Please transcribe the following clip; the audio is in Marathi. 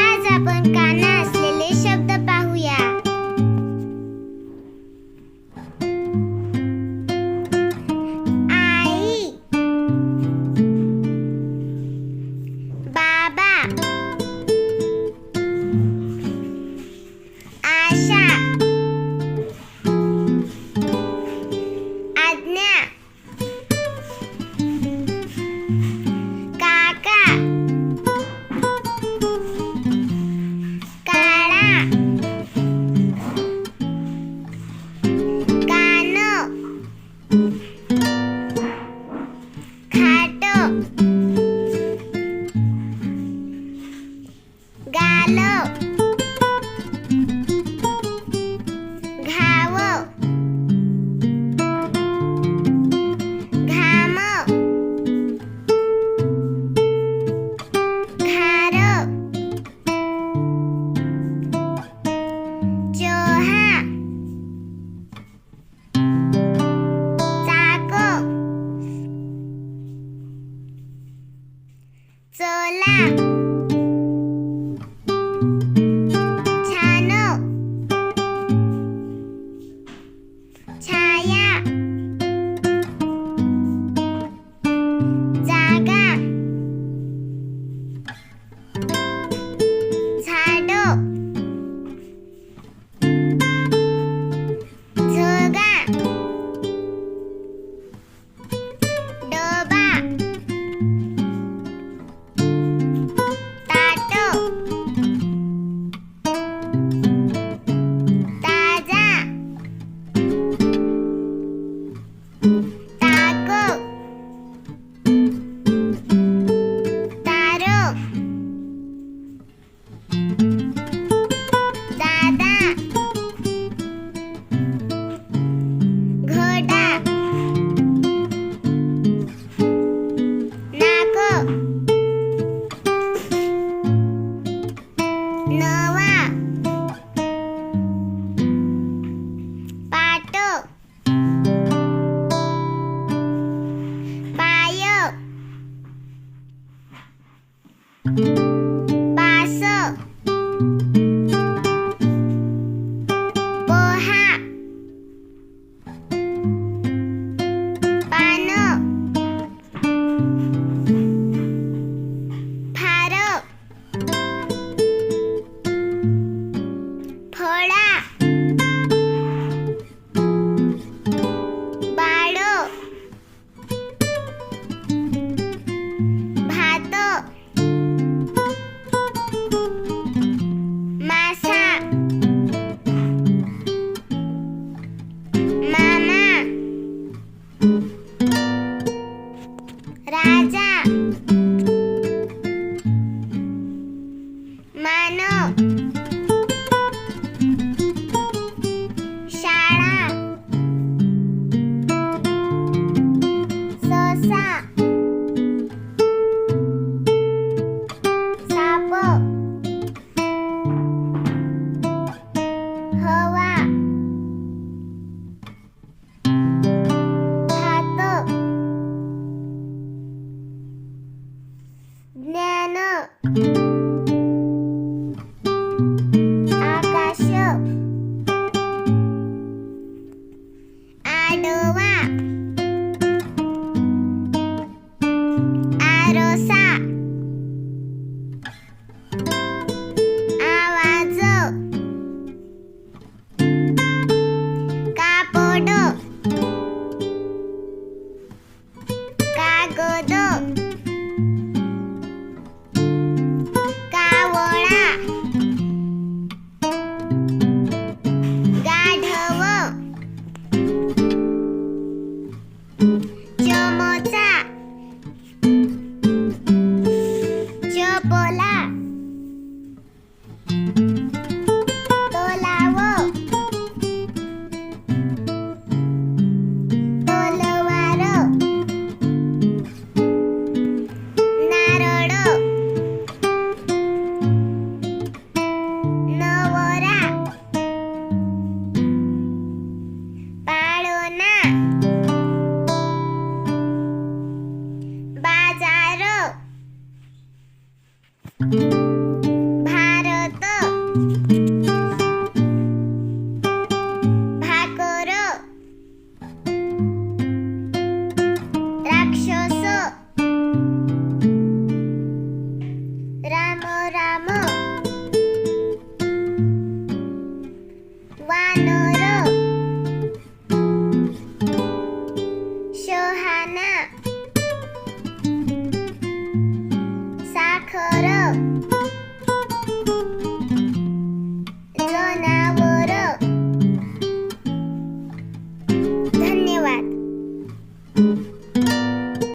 आज आपण काना असलेले शब्द पाहूया. आई, बाबा, आशा, आज्ञा, काका, काळा, कानो, खाटो, गालो, घावो, घामो, घारो, चोहा, चाको, चोला, छानो, छाया, जागा, झाडो, झोगा, डोबा, ताटो, ताजा, ताको, तारो, दादा, घोडा, नाको, नवा, पाटो, पायो, पासो, पोहा, पानो, फारो, फोडा, बाळो, भातो, मासा, मामा, राजा, मानो, शाळा, ससा, साप, हवा, हात, ज्ञान, आकाश, आडवा, आरोसा, आवाज, कापड, कागद, आहे.